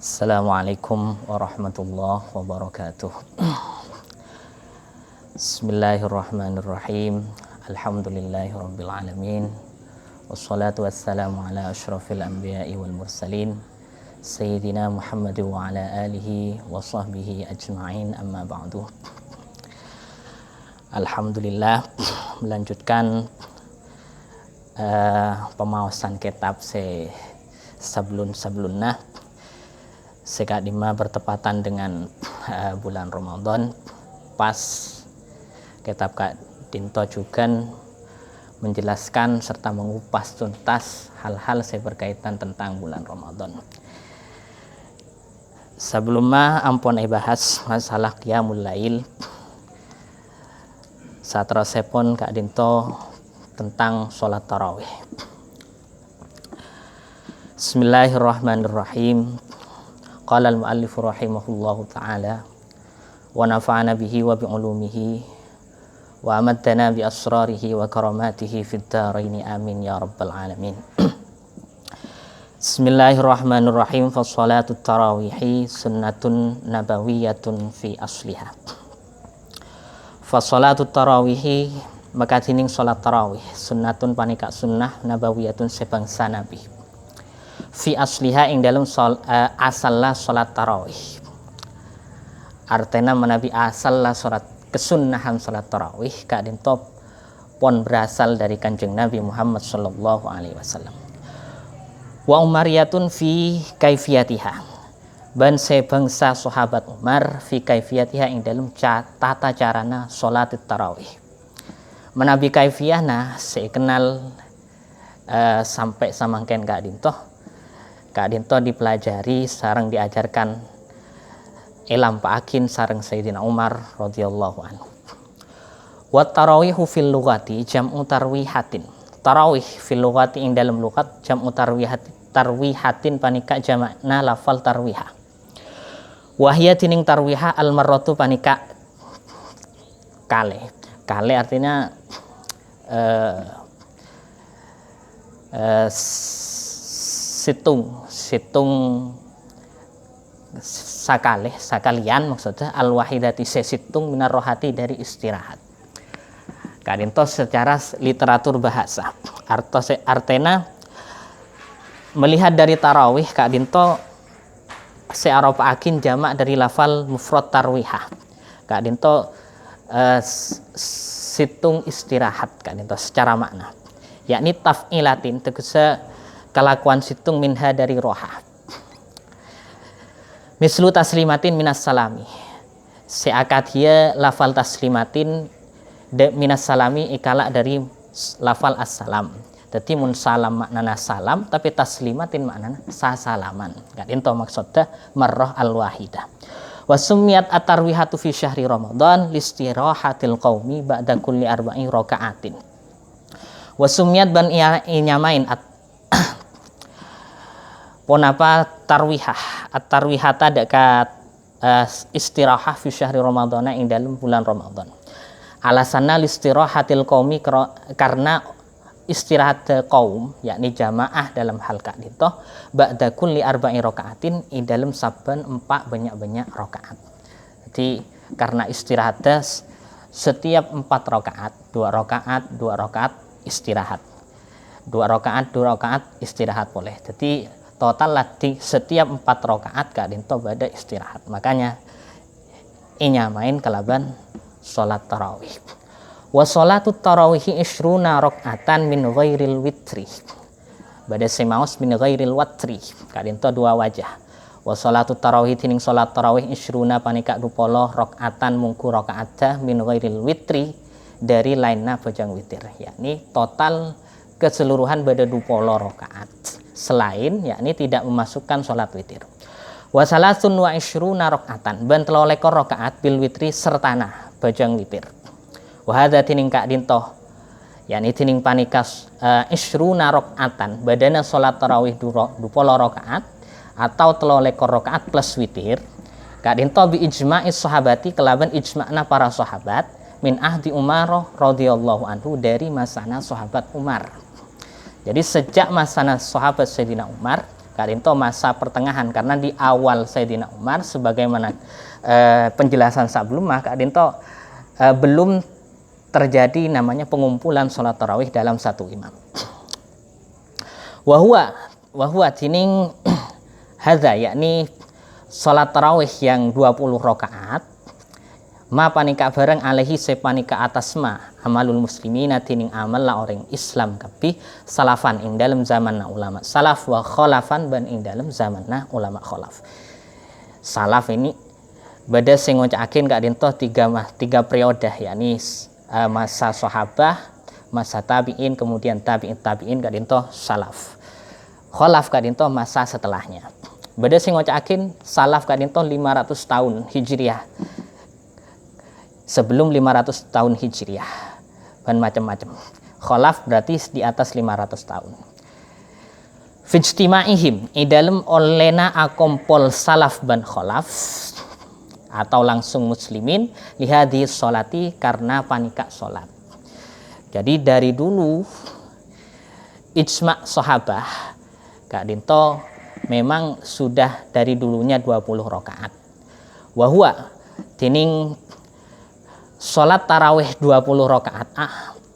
Assalamualaikum warahmatullahi wabarakatuh. Bismillahirrahmanirrahim. Alhamdulillahirabbil alamin. Wassalatu wassalamu ala asyrafil anbiya'i wal mursalin sayyidina Muhammad wa ala alihi wa sahbihi ajma'in, amma ba'du. Alhamdulillah, melanjutkan pemawasan kitab sebelumnya Seka Dima bertepatan dengan bulan Ramadan. Pas kitab Kak Dinto juga menjelaskan serta mengupas tuntas hal-hal yang berkaitan tentang bulan Ramadan. Sebelumnya ampun bahas masalah qiyamul lail. Satrosipun Kak Dinto tentang sholat tarawih. Bismillahirrahmanirrahim. Qala al-muallif rahimahullahu ta'ala wa nafa'ana bihi wa bi'ulumihi wa amaddana bi asrarihi wa karamatihi fid dharaini amin ya rabbal alamin. Bismillahirrahmanirrahim. Fassalatu tarawihi sunnatun nabawiyatun fi asliha. Fassalatu tarawihi maka dining salat tarawih sunnatun panika sunnah nabawiyatun sebangsa nabi fi asliha ing dalam asalla salat tarawih. Artena menabi asalla salat kesunnahan salat tarawih Kak Dinto pon berasal dari Kanjeng Nabi Muhammad sallallahu alaihi wasallam. Wa umariyatun fi kaifiyatiha. Ban sebangsa sahabat Umar fi kaifiyatiha ing dalam tata carana salat tarawih. Menabi kaifiyahna saya kenal sampai samangken Kak Dinto dipelajari sareng diajarkan elam paakin sareng Sayyidina Umar radhiyallahu anhu. Wa tarawihu fil lughati jam'u tarwihatin. Tarawih fil lughati ing dalam lughat jam'u tarwihatin panika jamakna lafal tarwiha. Wahya tining tarwiha al marratu panika kale. Kale artinya situng sakalian maksudnya al wahidati sesitung minar rohati dari istirahat. Kak Dinto secara literatur bahasa artena melihat dari tarawih Kak Dinto searapaakin jamak dari lafal mufrad tarwihah. Kak Dinto situng istirahat Kak Dinto secara makna, yakni taf'ilatin tegese kelakuan situng minha dari roha. Mislu taslimatin minas salami. Seakat dia lafal taslimatin minas salami ikala dari lafal as-salam. Jadi mun salam maknana salam tapi taslimatin maknana sasalaman. Kak Dinto maksudnya marrah al-wahidah. Wa summiyat at-tarwihatu fi syahri Ramadan listirahatil qaumi ba'da kulli arba'i raka'atin. Wa summiyat ban inyamain ponapa tarwihah at-tarwihata dekat istirahah fi syahri Ramadan ing dalam bulan Ramadan. Alasanna listirahatil qaumi karena istirahat kaum yakni jamaah dalam hal Kak Dinto ba'da kulli arba'i raka'atin ing dalam saben 4 banyak-banyak rakaat. Jadi karena istirahat setiap 4 rakaat, 2 rakaat istirahat. 2 rakaat istirahat boleh. Jadi total latih setiap 4 rakaat Kak Dinto bada istirahat. Makanya inyamain kalaban salat tarawih. Wa salatut tarawih ishruna raka'atan min ghairil witri. Bada semaus min ghairil watri. Kak Dinto 2 wajah. Wa salatut tarawih tining salat tarawih ishruna panika 20 raka'atan mungku rakaatah min ghairil witri dari lainna bojang witir. Yakni total keseluruhan bada 20 rakaat. Selain yakni tidak memasukkan sholat witir. Wa salasun wa ishruna raka'atan ban 23 rakaat bil witri sertana bajang witir. Wa hadza tining Kak Dinto yakni tining panikas ishruna raka'atan badana sholat tarawih 20 rakaat atau 23 rakaat plus witir. Kak Dinto bi ijma'is sahabati kelaban ijma'na para sahabat min ahdi Umar radhiyallahu anhu dari masana sahabat Umar. Jadi sejak masana sahabat Sayyidina Umar, kadinto masa pertengahan, karena di awal Sayyidina Umar sebagaimana penjelasan sebelumnya kadinto belum terjadi namanya pengumpulan sholat tarawih dalam satu imam. Wahwa tining hadza, yakni sholat tarawih yang 20 rakaat, ma panika bareng alaihi sepanika atas ma amalul muslimina tining amal la orang Islam kabeh salafan ing dalam zaman ulama salaf, wa khalafan ban ing dalam zaman ulama khalaf. Salaf ini beda sing ngocakin kak dinto tiga periode, yakni masa sahabah, masa tabi'in, kemudian tabi'in kak dinto salaf. Khalaf kak dinto masa setelahnya. Beda sing ngocakin salaf kak dinto 500 tahun hijriah, sebelum 500 tahun hijriah, dan macam-macam. Khalaf berarti di atas 500 tahun. Fijtimaihim idalem olena akompol salaf ban khalaf atau langsung muslimin lihadi sholati, karena panika sholat. Jadi dari dulu ijma' sahabah kak dinto memang sudah dari dulunya 20 rakaat. Wahwa tining sholat tarawih 20 rakaat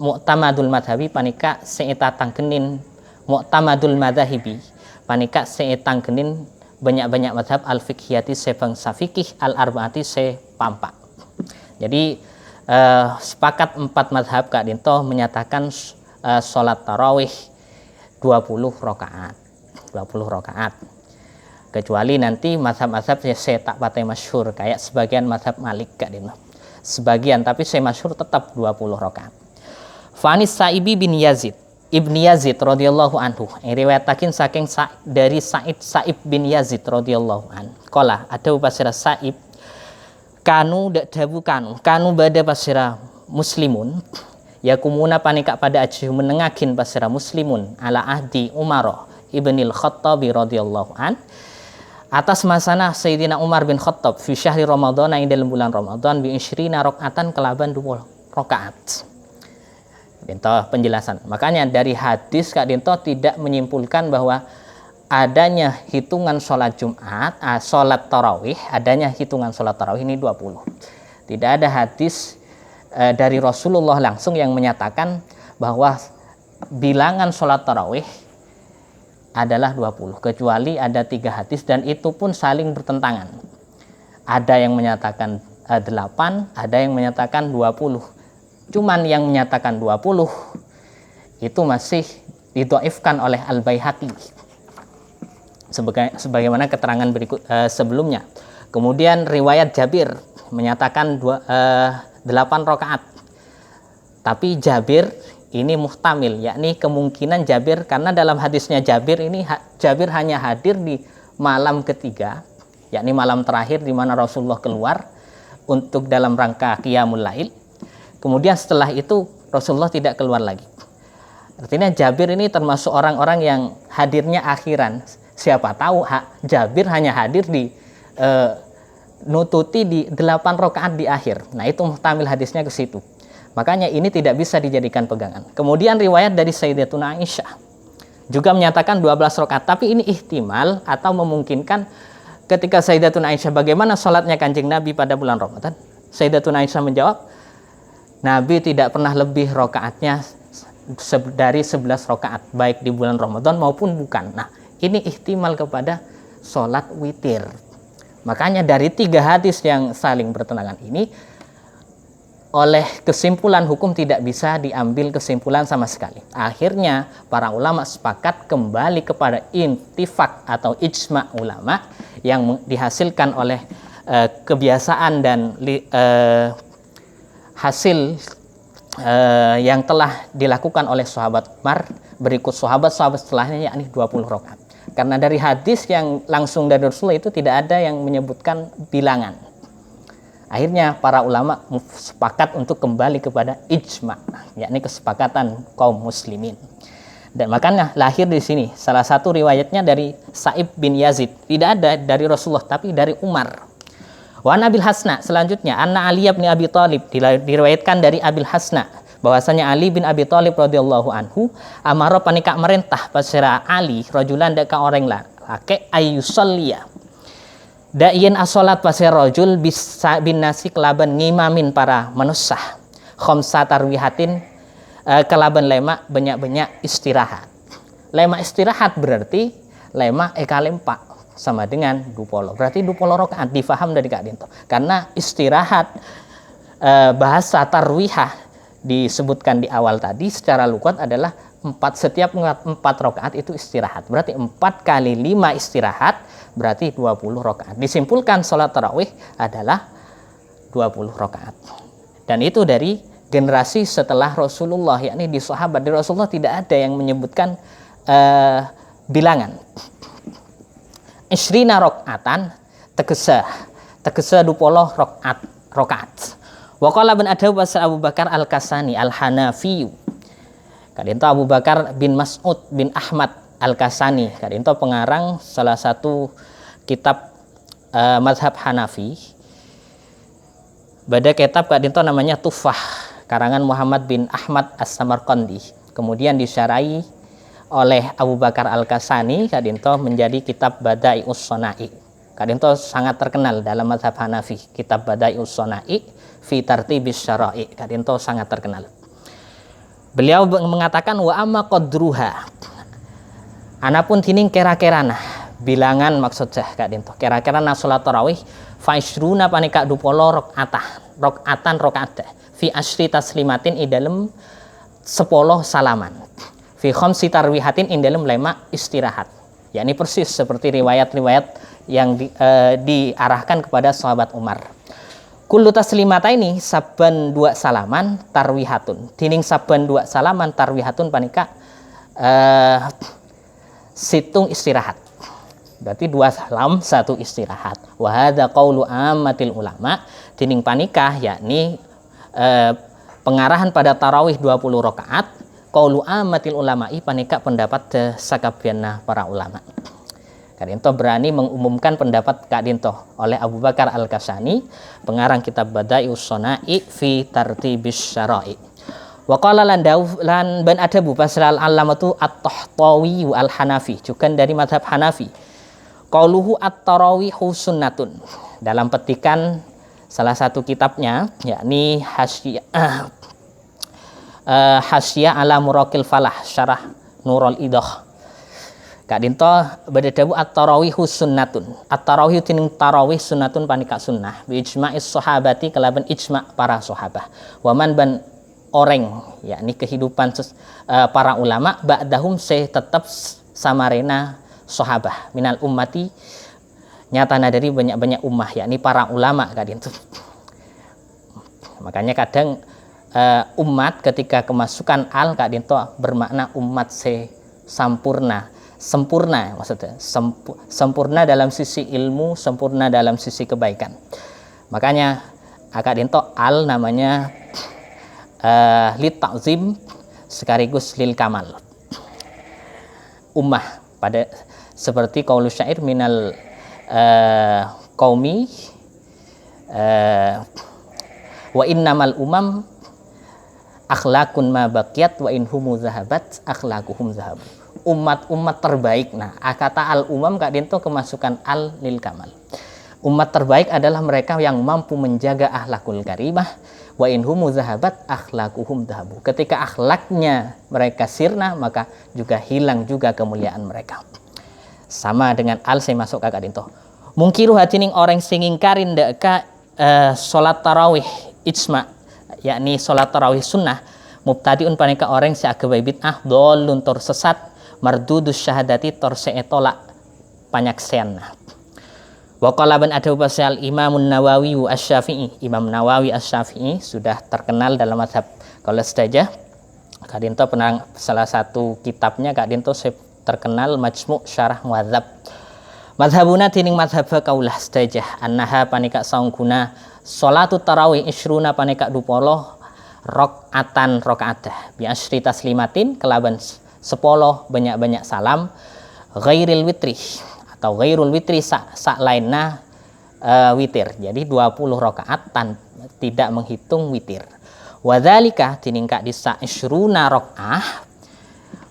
mu'tamadul madhabi panika seita tangkenin mu'tamadul madhahibi panika seita tangkenin banyak-banyak madhab al fiqhiyati sebangsa fikih al arbaati sepampak. Jadi sepakat 4 madhab kak dinto menyatakan sholat tarawih 20 rakaat. Kecuali nanti mazhab-mazhab saya tak pakai masyhur, kayak sebagian mazhab Malik kak dinto. Sebagian, tapi saya masyhur tetap 20 rakaat. Fanis Sa'ibi bin Yazid Ibni Yazid radhiyallahu anhu, riwayatakin saking dari Sa'ib bin Yazid radhiyallahu an. Qala ada pasira Sa'ib kanu bada pasira muslimun yakumuna panika pada ajih menengakin pasira muslimun ala ahdi Umar ibnil Khattab radhiyallahu an, atas masana Sayyidina Umar bin Khattab fi syahri Ramadan ing dalam bulan Ramadan bi 20 rakaatan kelaban 20 rakaat. Dinto penjelasan. Makanya dari hadis Kak Dinto tidak menyimpulkan bahwa adanya hitungan sholat Jumat, sholat tarawih, adanya hitungan sholat tarawih ini 20. Tidak ada hadis dari Rasulullah langsung yang menyatakan bahwa bilangan sholat tarawih adalah 20, kecuali ada 3 hadis dan itu pun saling bertentangan. Ada yang menyatakan 8, ada yang menyatakan 20. Cuman yang menyatakan 20 itu masih didhaifkan oleh Al-Baihaqi sebagaimana keterangan berikut sebelumnya. Kemudian riwayat Jabir menyatakan 8 rakaat. Tapi Jabir ini muhtamil, yakni kemungkinan Jabir, karena dalam hadisnya Jabir ini Jabir hanya hadir di malam ketiga, yakni malam terakhir di mana Rasulullah keluar untuk dalam rangka qiyamul lail. Kemudian setelah itu Rasulullah tidak keluar lagi. Artinya Jabir ini termasuk orang-orang yang hadirnya akhiran. Siapa tahu Jabir hanya hadir di nututi di 8 rakaat di akhir. Nah itu muhtamil hadisnya ke situ. Makanya ini tidak bisa dijadikan pegangan. Kemudian riwayat dari Sayyidatuna Aisyah juga menyatakan 12 rakaat. Tapi ini ihtimal atau memungkinkan ketika Sayyidatuna Aisyah bagaimana sholatnya Kanjeng Nabi pada bulan Ramadan. Sayyidatuna Aisyah menjawab, Nabi tidak pernah lebih rakaatnya dari 11 rakaat, baik di bulan Ramadan maupun bukan. Nah, ini ihtimal kepada sholat witir. Makanya dari 3 hadis yang saling bertentangan ini, oleh kesimpulan hukum tidak bisa diambil kesimpulan sama sekali. Akhirnya para ulama sepakat kembali kepada intifak atau ijma' ulama yang dihasilkan oleh kebiasaan dan hasil yang telah dilakukan oleh sahabat Umar, berikut sahabat-sahabat setelahnya, yakni 20 rakaat. Karena dari hadis yang langsung dari Rasulullah itu tidak ada yang menyebutkan bilangan. Akhirnya para ulama sepakat untuk kembali kepada ijma', yakni kesepakatan kaum muslimin. Dan makanya lahir di sini salah satu riwayatnya dari Sa'ib bin Yazid, tidak ada dari Rasulullah tapi dari Umar. Wa Abil Hasna, selanjutnya anna Ali bin Abi Thalib, diriwayatkan dari Abil Hasna bahwasanya Ali bin Abi Thalib radhiyallahu anhu amara panika merintah pasira Ali rajulan deka lake ayusalliya da'iyan as-salat pasir rajul bisa bin nasi kelaban ngimamin para manusia khamsa tarwihatin kelaban lema banyak-banyak istirahat. Lema istirahat berarti lema ekalempa sama dengan 20. Berarti 20 rakaat difaham dari Kak Dinto. Karena istirahat bahasa tarwihah disebutkan di awal tadi secara lugat adalah setiap 4 rakaat itu istirahat. Berarti 4 kali 5 istirahat berarti 20 rakaat. Disimpulkan sholat tarawih adalah 20 rakaat. Dan itu dari generasi setelah Rasulullah, yakni di sahabat di Rasulullah tidak ada yang menyebutkan bilangan. Isrina rakaatan tegesa 20 rakaat. Wa qala bin Abu Bakar Al-Kasani Al-Hanafi. Kadinto Abu Bakar bin Mas'ud bin Ahmad Al-Kasani. Kadinto pengarang salah satu kitab mazhab Hanafi. Bada kitab kadinto namanya Tufah, karangan Muhammad bin Ahmad As-Samarqandi. Kemudian disyarahi oleh Abu Bakar Al-Kasani, kadinto menjadi kitab Bada'ius Shana'i. Kadinto sangat terkenal dalam mazhab Hanafi, kitab Bada'ius Shana'i fi tartibis syara'i. Kadinto sangat terkenal. Beliau mengatakan wa amma qadruha. Anapun tining kira-kirana bilangan maksudnya kadinto. Kira-kirana salat tarawih fa isruna panika 20 rakaat fi asyri taslimatin i dalem 10 salaman. Fi khamsi tarwihatin in dalem 5 istirahat. Yakni persis seperti riwayat-riwayat yang diarahkan kepada sahabat Umar. Kullu taslimata ini saban 2 salaman tarwihatun. Tining saban 2 salaman tarwihatun panika situng istirahat. Berarti 2 salam 1 istirahat. Wa hadza qaulu ammatil ulama. Tining panika yakni pengarahan pada tarawih 20 rakaat. Qaulu ammatil ulama'i panika pendapat sakabiana para ulama. Kadinto berani mengumumkan pendapat Kadinto oleh Abu Bakar Al-Kasani, pengarang kitab Bada'ius Shana'i fi tartibis syara'i. Wa qala lan ban adabu pasal al-alamatu at-Tahtawi al-Hanafi, juga dari mazhab Hanafi. Qauluhu at-tarawihu sunnatun. Dalam petikan salah satu kitabnya yakni Hasyiyah ala Muraqil Falah syarah Nurul Idah. Kadinto badadawu at-tarawihu sunnatun. At-tarawih tining tarawih sunnatun panika sunnah bi ijma'is sahabati kelaban ijma' para sahabat. Waman ban oreng yakni kehidupan para ulama ba'dahum tetap samarena sahabat minal ummati nyatana dari banyak-banyak ummah yakni para ulama kadinto. Makanya kadang umat ketika kemasukan al kadinto bermakna umat sempurna maksudnya sempurna dalam sisi ilmu, sempurna dalam sisi kebaikan. Makanya kadinto al namanya lit ta'zim sekaligus lil kamal. Ummah pada seperti qaulu syair minal qaumi wa innamal umam akhlakun ma baqiyat wa inhumu zahabat akhlakuhum zahabu. Umat-umat terbaik. Nah, kata al-umam kadinto kemasukan al lil kamal. Umat terbaik adalah mereka yang mampu menjaga akhlakul karimah wa inhumu zahabat akhlakuhum zahabu. Ketika akhlaknya mereka sirna, maka juga hilang juga kemuliaan mereka. Sama dengan al saya masuk kakak dinto. Mungkiru hatining orang sing ingkarin deka salat tarawih ijma, yakni salat tarawih sunnah mubtadiun panika orang si agawe bid'ah dolun tor sesat mardudus syahadati tor seetolak panyaksean. Wa qala ban adu pasal Imamun Nawawi Asy-Syafi'i. Imam Nawawi Asy-Syafi'i sudah terkenal dalam mazhab kalau saja kadinto penang salah satu kitabnya kadinto terkenal Majmu' Syarah Muhadzab. Mazhabuna tining mazhab kaulah saja annaha panika saungkuna salatut tarawih isruna panika 20 rakaat bi asyri taslimatin kelaban 10 banyak-banyak salam ghairil witri atau ghairul witri sak lainna witir. Jadi 20 rakaat tidak menghitung witir. Wadzalika tiningka di isruna rakaah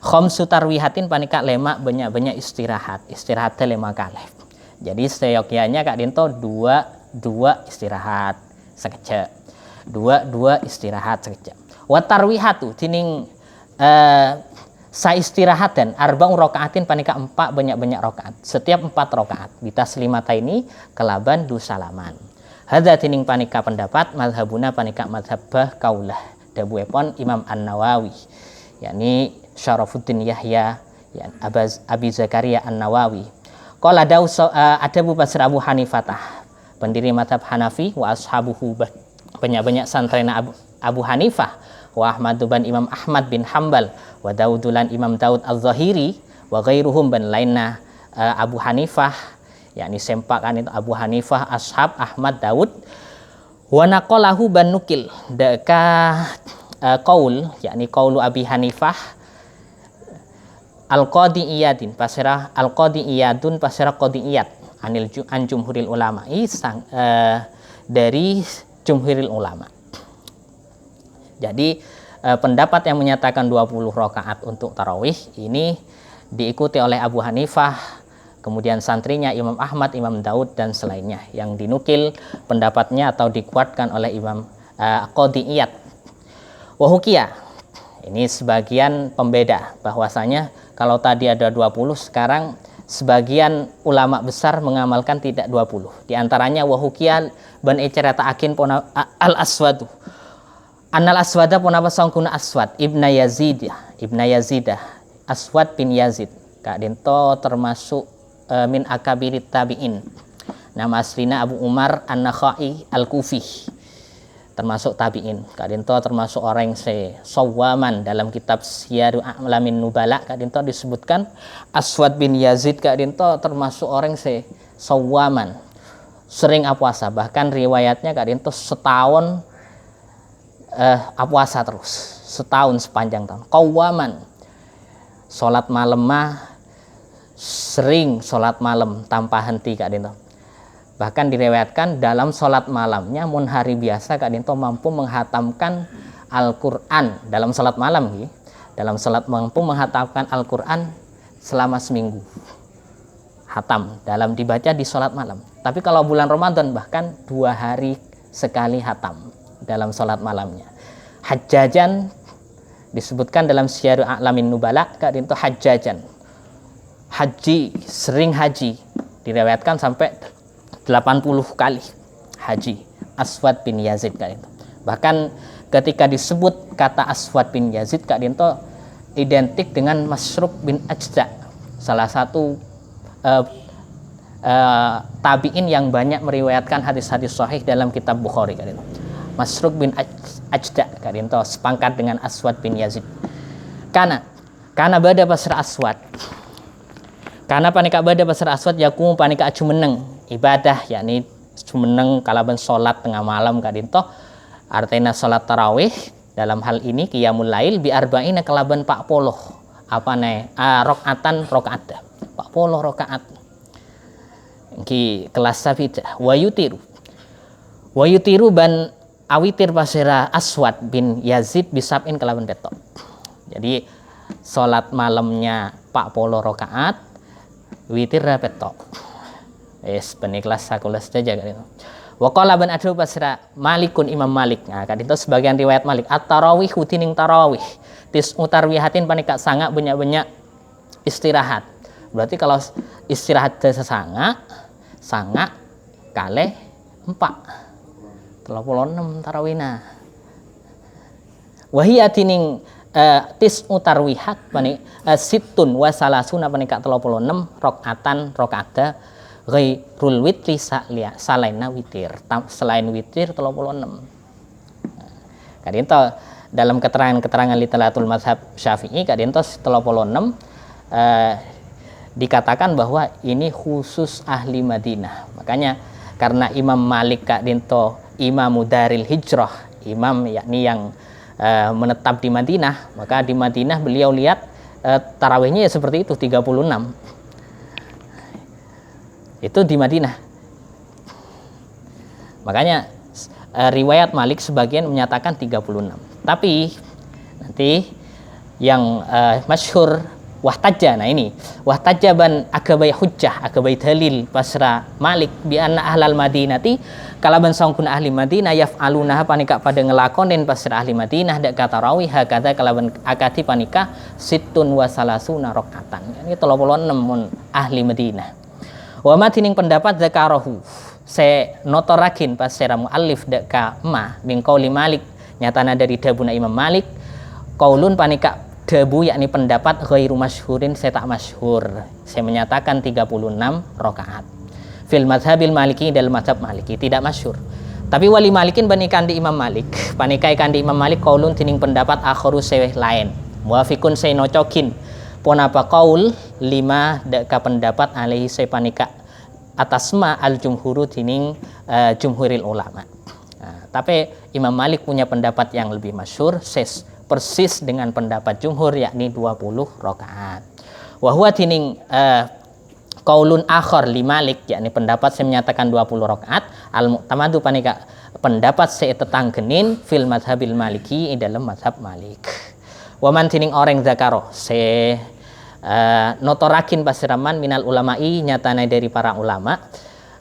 Khamsu tarwihatin panika lema banyak-banyak istirahat lema kalih. Jadi seyogyanya Kak Dinto dua istirahat sekejap. Dua istirahat sekejap. Wa tarwihatu tining sa istirahat dan arba'u rakaatin panika 4 banyak-banyak rakaat. Setiap 4 rakaat bitaslimata ini kelaban du salaman. Hadza tining panika pendapat mazhabuna panika mazhabah kaulah dawuhipun Imam An-Nawawi yakni Syarafuddin Yahya ya Abi Zakaria An-Nawawi. Qala adabu Basir Abu Hanifatah pendiri mazhab Hanafi wa ashabuhu banyak-banyak santrena Abu Hanifah wa Ahmad bin Imam Ahmad bin Hambal wa Daudulan Imam Daud Az-Zahiri wa ghairuhum ban lainna Abu Hanifah yakni sempakan itu Abu Hanifah ashab Ahmad Daud wa naqalahu ban nukil deka qaul yakni qaulu Abi Hanifah Al-Qadi Iyadin pasirah Al-Qadi Iyadun pasirah Qadi Iyad an jumhuril ulama dari jumhuril ulama. Jadi pendapat yang menyatakan 20 rakaat untuk tarawih ini diikuti oleh Abu Hanifah, kemudian santrinya Imam Ahmad, Imam Daud dan selainnya yang dinukil pendapatnya atau dikuatkan oleh Imam Qadi Iyad. Wa hukiya ini sebagian pembeda bahwasanya kalau tadi ada 20, sekarang sebagian ulama besar mengamalkan tidak 20. Di antaranya wahukian ban icarata akin pona al-aswadu. Annal aswada pona pasangkuna aswad ibna Yazidah Aswad bin Yazid. Kak Dinto termasuk min akabirit tabi'in. Nama aslina Abu Umar An-Nakhai Al-Kufi. Termasuk tabi'in. Kak Dinto termasuk orang sawwaman dalam kitab Syiaru A'lamin Nubala. Kak Dinto disebutkan Aswad bin Yazid Kak Dinto termasuk orang sawwaman, sering apuasa, bahkan riwayatnya Kak Dinto setahun apuasa terus, setahun sepanjang tahun. Qawwaman, salat malam mah sering salat malam tanpa henti Kak Dinto. Bahkan diriwayatkan dalam sholat malamnya mun hari biasa Kak Dinto mampu menghatamkan Al-Quran dalam sholat malam gitu. Dalam sholat mampu menghatamkan Al-Quran selama seminggu. Hatam dalam dibaca di sholat malam. Tapi kalau bulan Ramadan bahkan 2 hari sekali hatam dalam sholat malamnya. Hajjajan disebutkan dalam Syiaru A'lamin Nubala Kak Dinto hajjajan. Haji, sering haji. Diriwayatkan sampai 80 kali haji Aswad bin Yazid Kak Dinto. Bahkan ketika disebut kata Aswad bin Yazid Kak Dinto identik dengan Masruq bin Ajda, salah satu tabi'in yang banyak meriwayatkan hadis-hadis sahih dalam kitab Bukhari Kak Dinto. Masruq bin Ajda Kak Dinto sepangkat dengan Aswad bin Yazid. Karena bada pasir Aswad. Karena panika bada pasir Aswad yakum panika acumeneng ibadah yakni cumeneng kalaban sholat tengah malam Kak Dinto artinya sholat tarawih dalam hal ini qiyamul lail bi arba'ina kalaban 40 apa nih rakaatan rakaat 40 rakaat ki kelas sabidah wa yutiru ban awitir pasira Aswad bin Yazid bisabin kalaban betok. Jadi sholat malamnya 40 rakaat witir betok. Peniklas sakulas saja Kak Dinto. Wa qala ban adu pasira Malikun Imam Malik. Nah, Kak Dinto sebagian riwayat Malik at-tarawih hutining tarawih. Tis utarwihatin panika sanga banyak-banyak istirahat. Berarti kalau istirahat desa sanga kalih 4. 36 tarawihna. Wa hiya tining tis utarwihat panik situn wa salasuna panika 36 rakaatan rakaat ghairul witri salaina witir selain witir 36. Kak Dinto dalam keterangan literatur mazhab Syafi'i Kak Dinto 36 dikatakan bahwa ini khusus ahli Madinah. Makanya karena Imam Malik Kak Dinto Imamu Daril Hijrah, imam yakni yang menetap di Madinah, maka di Madinah beliau lihat tarawihnya ya seperti itu 36. Itu di Madinah. Makanya riwayat Malik sebagian menyatakan 36. Tapi nanti yang masyhur wahtajja. Nah ini wahtajjaban agabai hujjah, agabai dalil pasra Malik bi anna ahlal madinati kalaban sangkun ahli Madinah yaf'aluna panika pada ngelakonin pasra ahli Madinah dak tarawih hakata kalaban akati panika sittun wa salasuna rakaatan. Ini 36 mun ahli Madinah. Wa matining pendapat zakarahu se notorakin pasra muallif dak ka ma min qauli Malik nyatana dari dabuna Imam Malik qaulun panika dabu yakni pendapat ghairu masyhurin saya tak masyhur. Saya menyatakan 36 rakaat. Fil madhabil maliki dalam madhab maliki tidak masyhur. Tapi wali malikin banikan di Imam Malik. Panikai kan di Imam Malik qaulun tining pendapat akharu seweh lain. Muafiqun saya nocokin. Ponapa qaul 5 deka pendapat alaihi saya panika atasma al jumhuru tining jumhuril ulama. Nah, tapi Imam Malik punya pendapat yang lebih masyhur persis dengan pendapat jumhur yakni 20 rakaat. Wa huwa tining qaulun akhar li Malik yakni pendapat saya menyatakan 20 rakaat al mu'tamadu panika pendapat saya tetanggenin fil madhabil maliki dalam madhab Malik. Wa man tining orang zakaro saya notorakin pasiraman minal ulama'i nyatane dari para ulama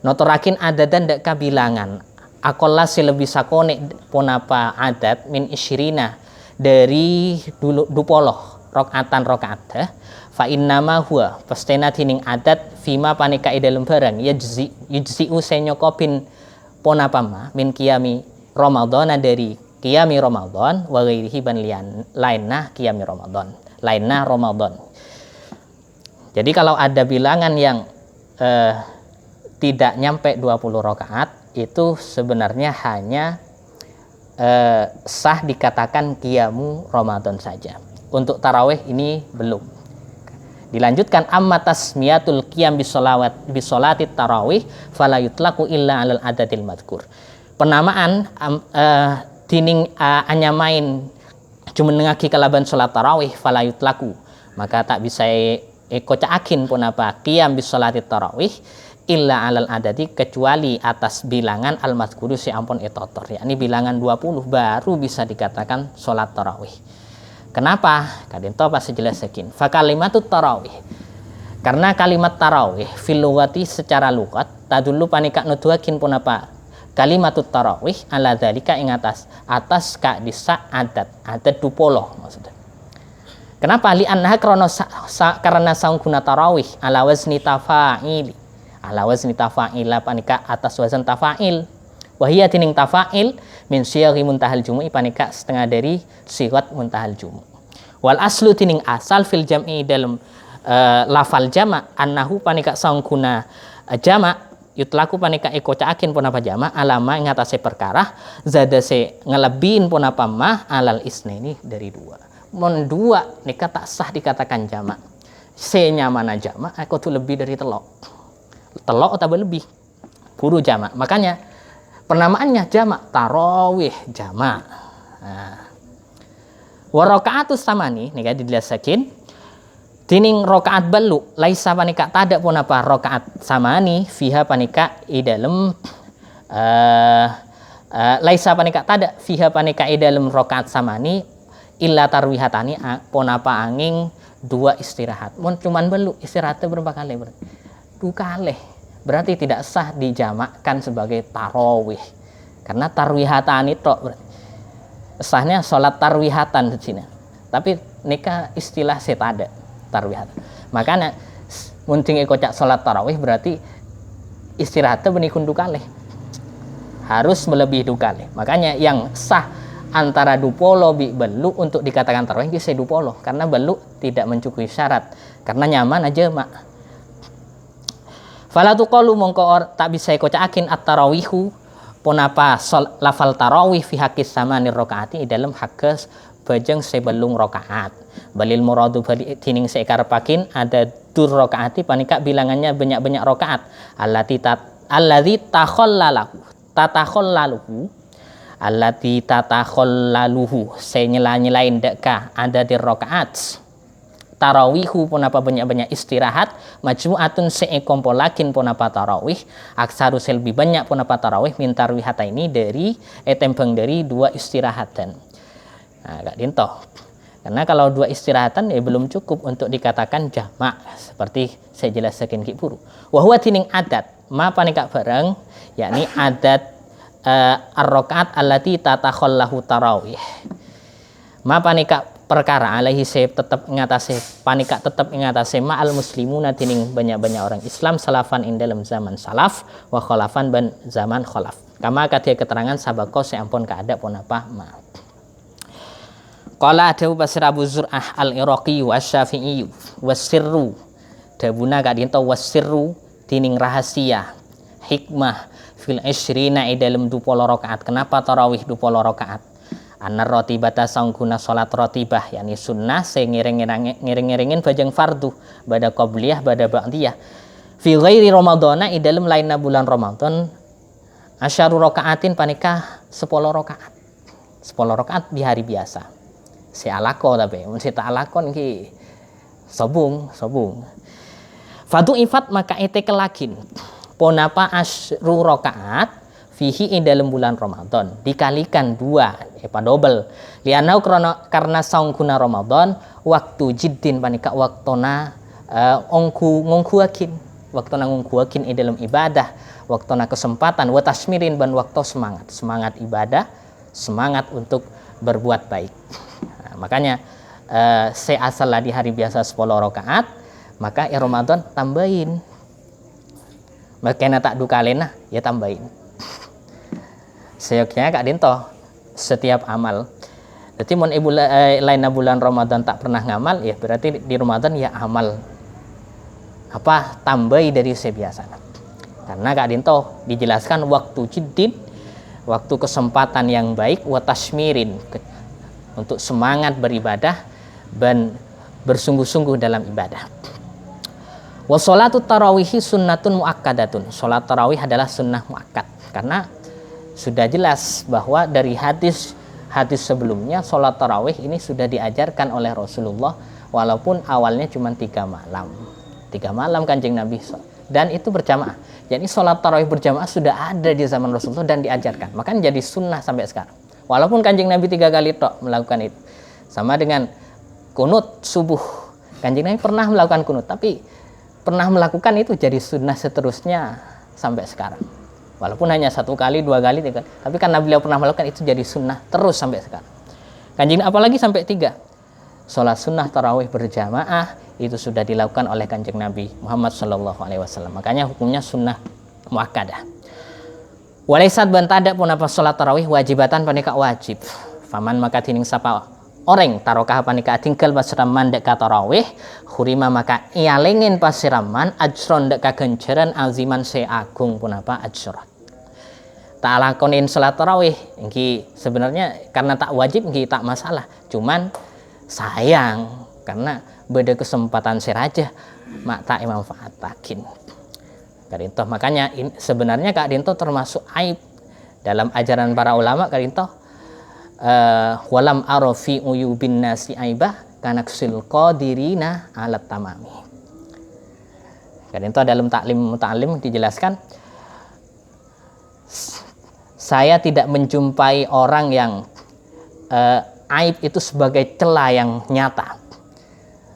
notorakin adadan dak kabilangan akola lebih sakone ponapa adat min isyirina dari dupoloh rokaatan rokaat fa innama huwa pastena tining adat fima panika dalam barang yujzi'u senyokopin ponapama min qiyami Ramadan dari qiyami Ramadan wa ghairihi ban lainna qiyami Ramadan lainna Ramadan. Jadi kalau ada bilangan yang tidak nyampe 20 rakaat itu sebenarnya hanya sah dikatakan qiyamu Ramadan saja. Untuk tarawih ini belum. Dilanjutkan amma tasmiyatul qiyam bisolati tarawih fala yutlaqu illa alal adadil madkur. Penamaan dining anyamain cuma ngaki kalaban salat tarawih fala yutlaqu maka tak bisa kocaakin pun apa qiyam bisolati tarawih illa alal adadi kecuali atas bilangan al-mazkuru si ampun etotor yakni bilangan 20 baru bisa dikatakan sholat tarawih. Kenapa? Kadento pasti jelasakin fa kalimatut tarawih karena kalimat tarawih fil lughati secara lugat tadullu panika nuduhakin pun apa kalimatut tarawih ala dzalika ing atas ka disa adat 20 maksudnya. Kenapa? Li annaha karena saungkuna tarawih ala wazni tafa'ili ala wazni tafa'ila panika atas wazan tafa'il wahia tining tafa'il min siyaghi muntahal jumu'i panika setengah dari sigat muntahal jumu' wal aslu tining asal fil jam'i dalam lafal jama' annahu panika saungkuna jama' yutlaku panika ekocaakin pun apa jama' alama ing atase perkara zada se ngelebin pun apa mah alal isneni dari dua mon dua nika tak sah dikatakan jama' se nyamana jama' aku tuh lebih dari telok atau lebih guru jamak makanya penamaannya jamak tarawih jamak. Wa rakaatus samani nika dijelasakin tining rakaat balu laisa panika tada pun apa rakaat samani fiha panika i dalem laisa panika tada fiha panika i dalem rakaat samani illa tarwihatani pun apa angin dua istirahat mun cuman balu istirahatnya berapa kali kali berarti tidak sah dijamakkan sebagai tarawih karena tarwihatan itu sahnya sholat tarwihatan di sini tapi nikah istilah setada tarwihatan makanya munting ekocak sholat tarawih berarti istirahatnya benikun dukale harus melebihi dukale makanya yang sah antara dupolo bi belu untuk dikatakan tarawih bisa dupolo karena belu tidak mencukupi syarat karena nyaman aja mak. Fala tuqalu mongko tak bisa kocaakin at-tarawihu punapa lafal tarawih fi haqqis samani rakaati dalam haqqes bajeng sebelum rakaat balil muradu bali tining sekarepakin ada dur rakaati panika bilangannya banyak-banyak rakaat allati tatakhallaluhu senyela-nyelain deka ada di rakaat tarawihu pun apa banyak-banyak istirahat majmu'atun se'ekompolakin pun apa tarawih aksaru selbi banyak pun apa tarawih min tarwihata ini dari tembang dari dua istirahatan. Nah gak dintoh Karena kalau 2 istirahatan ya belum cukup untuk dikatakan jamak, seperti saya jelaskan ki puru. Wa huwa tining adat, ma panika bareng yakni adat ar-rakaat allati tatakhallahu tarawih. Ma panika perkara alaihi saya tetap ingatase panika tetap ingatase ma'al muslimuna tining banyak-banyak orang Islam salafan ing dalam zaman salaf wa khalafan ban zaman khalaf. Kama kadia keterangan sabako seampun kaada pun apa ma. Qala dawu pasir Abu Zur'ah al-Iraqi wa Syafi'i wasirru dabuna kadinto wasirru tining rahasia hikmah fil isyrina dalam 20 rakaat. Kenapa tarawih 20 rakaat? Anar rotibata sangguna salat rotibah yakni sunnah sing ngiring-ngiringin bajang fardu bada qabliyah bada ba'diyah fi ghairi ramadhana dalam lainna bulan Ramadan asyaru rakaatin panika 10 rakaat 10 rakaat di hari biasa. Si alako tapi mun si tak alakon ki sobung fatu ifat maka ite kelakin ponapa asyru rakaat fihi ing dalam bulan Ramadan dikalikan 2 double lianau karena saungkuna Ramadan waktu jiddin panika waktona ngongkuakin waktona ngongkuakin ing dalam ibadah waktona kesempatan wa tasmirin ban waktu semangat ibadah semangat untuk berbuat baik. Makanya saya asal lah di hari biasa 10 rakaat maka Ramadan tambahin makanya tak dukalena ya tambahin seyoknya kak dinto setiap amal jadi mon lain bulan Ramadan tak pernah ngamal ya berarti di Ramadan ya amal apa tambahi dari sebiasa karena kak dinto dijelaskan waktu jiddin waktu kesempatan yang baik wa tasmirin untuk semangat beribadah dan bersungguh-sungguh dalam ibadah. Wa sholatu tarawihi sunnatun muakkadatun. Salat tarawih adalah sunnah muakkad karena sudah jelas bahwa dari hadis sebelumnya salat tarawih ini sudah diajarkan oleh Rasulullah walaupun awalnya cuma 3 malam. 3 malam Kanjeng Nabi dan itu berjamaah. Jadi salat tarawih berjamaah sudah ada di zaman Rasulullah dan diajarkan. Makanya jadi sunnah sampai sekarang. Walaupun Kanjeng Nabi 3 kali tok melakukan itu. Sama dengan kunut subuh. Kanjeng Nabi pernah melakukan kunut, tapi pernah melakukan itu jadi sunnah seterusnya sampai sekarang. Walaupun hanya 1 kali, 2 kali, 3 kali. Tapi karena beliau pernah melakukan itu jadi sunnah terus sampai sekarang. Kanjeng apalagi sampai 3. Sholat sunnah tarawih berjamaah itu sudah dilakukan oleh Kanjeng Nabi Muhammad SAW. Makanya hukumnya sunnah muakkadah. Walaisat bantada pun apa sholat tarawih wajibatan panika wajib. Faman maka tining sapa orang tarokah panika tinggal pasiraman dek tarawih khurima maka ialengin pasiraman ajron dek kagenceran aziman seagung pun apa ajron. Tak lakonin sholat tarawih ini sebenarnya karena tak wajib ini tak masalah. Cuman sayang karena beda kesempatan seraja mak tak manfaatakin. Karinto makanya sebenarnya Kak Dinto termasuk aib dalam ajaran para ulama Kak Dinto walam arofi uyubin nasi aibah kanaksil qadirina alat tamami. Kak Dinto dalam taklim dijelaskan saya tidak menjumpai orang yang aib itu sebagai celah yang nyata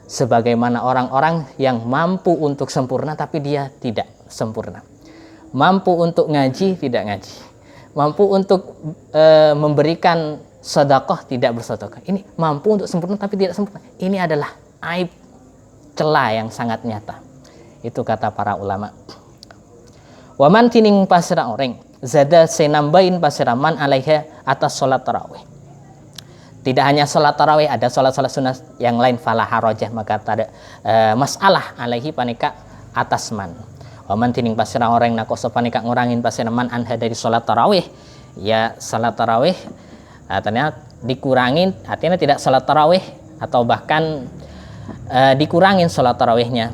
sebagaimana orang-orang yang mampu untuk sempurna tapi dia tidak sempurna, mampu untuk ngaji tidak ngaji, mampu untuk memberikan sedekah tidak bersedekah, ini mampu untuk sempurna tapi tidak sempurna, ini adalah aib celah yang sangat nyata. Itu kata para ulama. Waman tining pasira orang zada senambain pasiraman alaiha atas sholat tarawih. Tidak hanya sholat tarawih, ada sholat-sholat sunnah yang lain fala harajah maka tak ada masalah alaihi panika atas man. Waman tining pasirang orang nakoso panika ngurangin pasiraman anha dari sholat tarawih. Ya sholat tarawih ternyata dikurangin, artinya tidak sholat tarawih atau bahkan dikurangin sholat tarawihnya.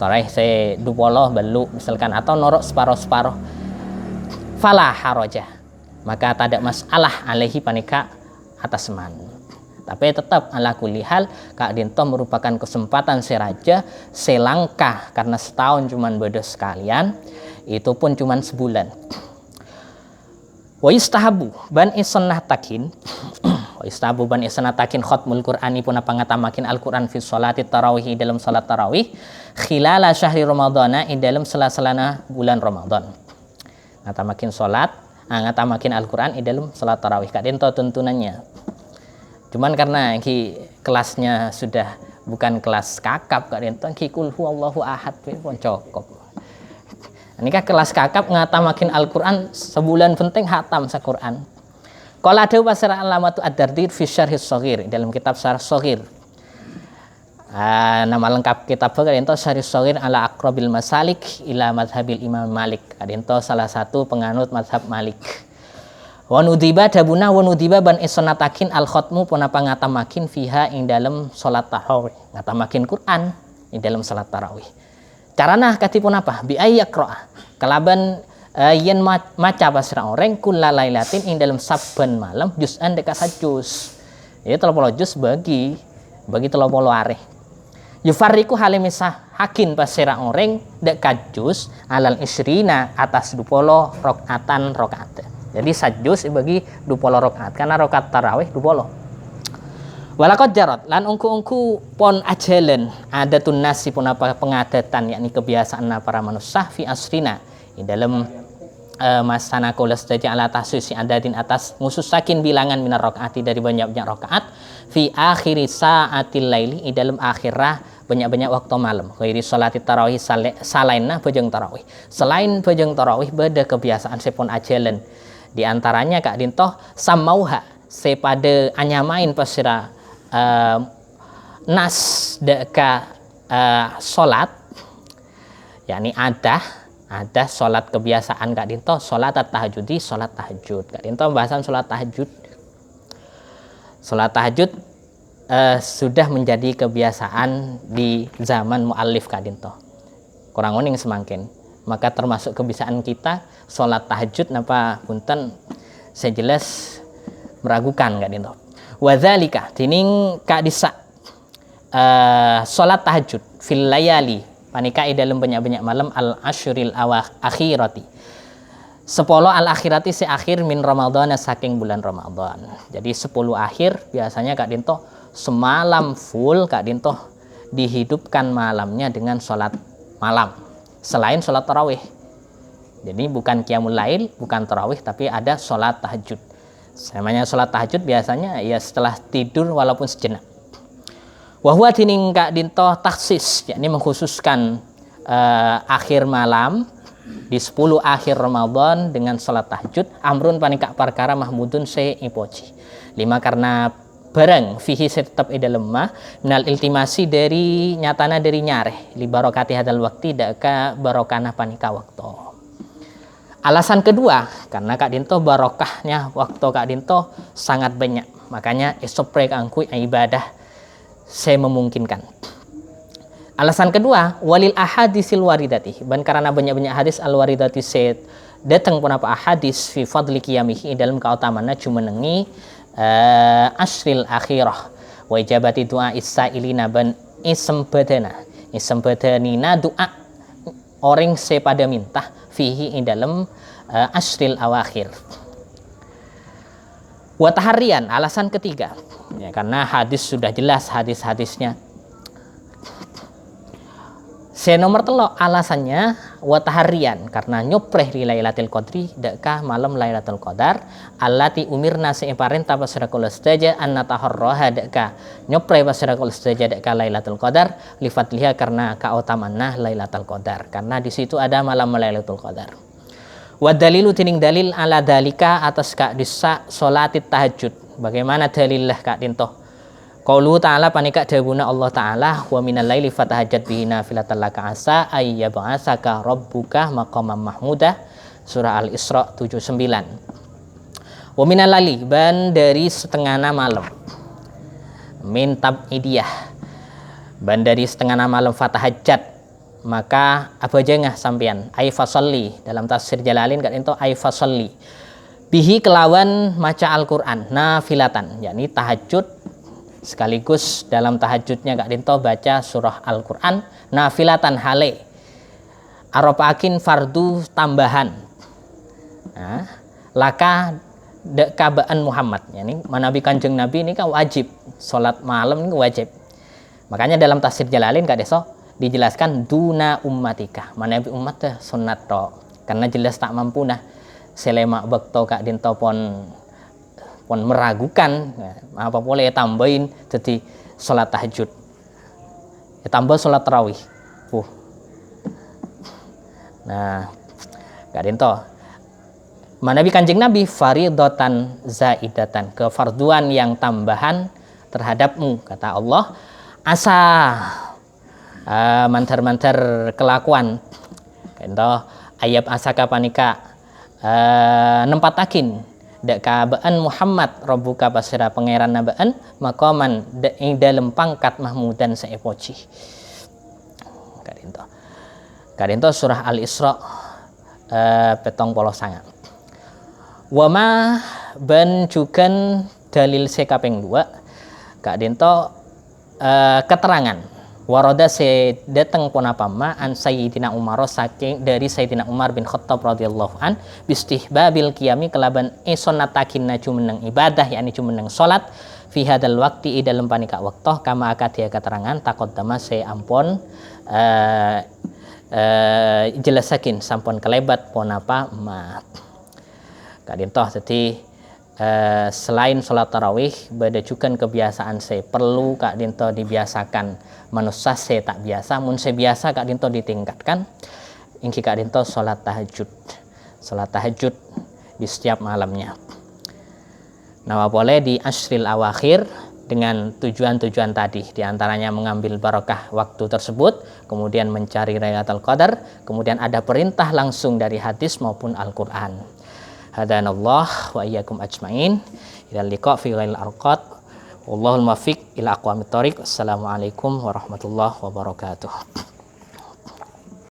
Tarawih saya 20 belu misalkan atau norok separuh-separuh. Fala harajah maka tak ada masalah alaihi panika atas man. Tapi tetap ala kulli hal Kak Dinto merupakan kesempatan seraja selangkah karena setahun cuman beda sekalian itu pun cuman sebulan. Wa yustahabu ban isnah takin Wa istabuban isanatakin khatmul Qur'ani pun apa ngatamakin Al-Qur'an fi sholati tarawih dalam salat tarawih khilala syahri ramadhana dalam sela-selana bulan Ramadan. Ngatamakin salat, ngatamakin Al-Qur'an dalam salat tarawih. Kak dento tuntunannya. Cuman karena kelasnya sudah bukan kelas kakap Kak dento kul huwallahu ahad pun cukup. Ini kan kelas kakap ngatamakin Al-Qur'an sebulan penting hatam sa-Qur'an. Qala ada wasara alamatu ad-Dardir fi syarh as-shaghir dalam kitab Syarh Shaghir. Nama lengkap kitab kadento Syarh Shaghir ala aqrabil masalik ila madhabil Imam Malik. Kadento salah satu penganut mazhab Malik. Wa nudiba dabuna wa nudiba ban isnatakin al-khatmu punapa ngatamakin fiha ing dalam salat tarawih. Ngatamakin Quran ing dalam salat tarawih. Carana katipun apa? Bi ayyaqra. Kalaban yen maca basra orang kulla lailatin ing dalam saben malam juz'an dekat sajus. Ya 30 juz bagi 30 are. Yufarriqu halimisah hakin basra orang dekat juz alal isrina atas 20 rakaatan rakaat. Jadi sajus bagi 20 rakaat karena rakaat tarawih 20. Walaqad jarat lan ungku-ungku pon ajalan adatun nasi pun apa pengadatan yakni kebiasaan para manusia fi asrina di dalam masana kulas saja ala tahsisi adatin atas ngususakin bilangan minar rakaati dari banyak-banyak rakaat fi akhiri saatil laili di dalam akhirah banyak-banyak waktu malam ghairi salati tarawih salainna bejeng tarawih selain bejeng tarawih beda kebiasaan sepon ajalan di antaranya Kak Dintoh samauha sepada anyamain pasira nas deka salat yakni ada sholat kebiasaan Kak Dinto sholat tahajudi sholat tahajud Kak Dinto pembahasan sholat tahajud sudah menjadi kebiasaan di zaman muallif Kak Dinto kurang uning semakin maka termasuk kebiasaan kita sholat tahajud napa punten saya jelas meragukan Kak Dinto wadzalika tining Kak Disa sholat tahajud fil layali panikai dalam banyak-banyak malam al-asyril akhirati 10 al-akhirati seakhir min Ramadhan saking bulan Ramadan. Jadi 10 akhir biasanya Kak Dinto semalam full Kak Dinto dihidupkan malamnya dengan sholat malam selain sholat tarawih. Jadi bukan qiyamul lail, bukan tarawih tapi ada sholat tahajud. Namanya sholat tahajud biasanya ya setelah tidur walaupun sejenak. Wahwa tining Kak Dinto taksis yakni mengkhususkan akhir malam di 10 akhir Ramadan dengan salat tahajud amrun panika perkara mahmudun se ipoci 5 karena bareng fihi tetap dalam minal iltimasi dari nyatana dari nyareh li barokati hadal waktu daka barokana panika waktu. Alasan kedua karena Kak Dinto barokahnya waktu Kak Dinto sangat banyak makanya esopre kangku ibadah saya memungkinkan. Alasan kedua walil ahadisil waridati ban karena banyak-banyak hadis al waridati set datang pun apa hadis fi fadli qiyamihi dalam keutamaannya cuma nengi asril akhirah wa ijabati doa isailina ban isem badanina doa orang sepada minta fihi dalam asril awakhir. Wataharian alasan ketiga ya, karena hadis sudah jelas hadisnya. Nomor 3 alasannya wataharian karena nyopreh di Lailatul Qadri dakah malam Lailatul Qadar allati umirna separin ta pasrakul saja anna taharraha dakah nyopreh pasrakul saja dakah Lailatul Qadar lifatliha karena kautamanna Lailatul Qadar karena di situ ada malam Lailatul Qadar. Wa dalilu tining dalil ala dalika atas Kak Disa sholatit tahajud. Bagaimana dalillah Kak Dinto? Qaulu ta'ala panika dawuna Allah ta'ala wa minal laili fatahajjat bihi nafilatan laka asa ay yab'atsaka rabbuka maqaman mahmuda surah Al-Isra 79. Wa minal laili ban dari setengah malam min tab'idiyah ban dari setengah malam fatahajjat maka apa jengah sampean ay fasalli dalam tafsir Jalalain Kak Dinto ay fasalli bihi kelawan maca Al-Qur'an nafilatan yakni tahajud sekaligus dalam tahajudnya Kak Dinto baca surah Al-Qur'an nafilatan hale aropakin fardu tambahan laka kabaan Muhammad. Yani Nabi Kanjeng Nabi ini kan wajib salat malam ini wajib. Makanya dalam tafsir Jalalain Kak Deso dijelaskan duna ummatika. Nabi umat teh sunat to. Karena jelas tak mampu nah selema bekto Kak Dinto pon meragukan apa boleh tambahin jadi salat tahajud. Ya tambah salat tarawih. Nah, Kak Dinto Nabi Kanjeng Nabi faridatan zaidatan, kefarduan yang tambahan terhadapmu, kata Allah. Asa mantar-mantar kelakuan. Kento ayat asa kapanika nempatakin dak kabaan Muhammad rabbuka pasira pangeran nabaan maqaman ing dalem pangkat mahmudan saepoci. Kadento surah Al-Isra petong polo sangat. Wama bencukan dalil sekapeng 2 Kak Dento keterangan waroda se datang punapama an Sayyidina Umar saking dari Sayyidina Umar bin Khattab radhiyallahu an bistihbabil qiyami kelaban sonatakin meneng ibadah yakni meneng salat fi hadal waqti dalam panika wektoh kama akadia keterangan taqaddama se ampun jelasakin sampun kelebat punapa ma Kak Dintoh, jadi selain sholat tarawih, badajukan kebiasaan saya perlu Kak Dintoh dibiasakan manusia saya tak biasa, mun saya biasa Kak Dintoh ditingkatkan. Ingki Kak Dintoh sholat tahajud di setiap malamnya. Nah, boleh di ashril awakhir dengan tujuan-tujuan tadi, diantaranya mengambil barokah waktu tersebut, kemudian mencari Lailatul Qadar, kemudian ada perintah langsung dari hadis maupun Al-Quran. Hadanallah wa iyyakum ajmain ila liqa fi ghairil arqad wallahul muwaffiq ila aqwamit thoriq. Assalamualaikum warahmatullahi wabarakatuh.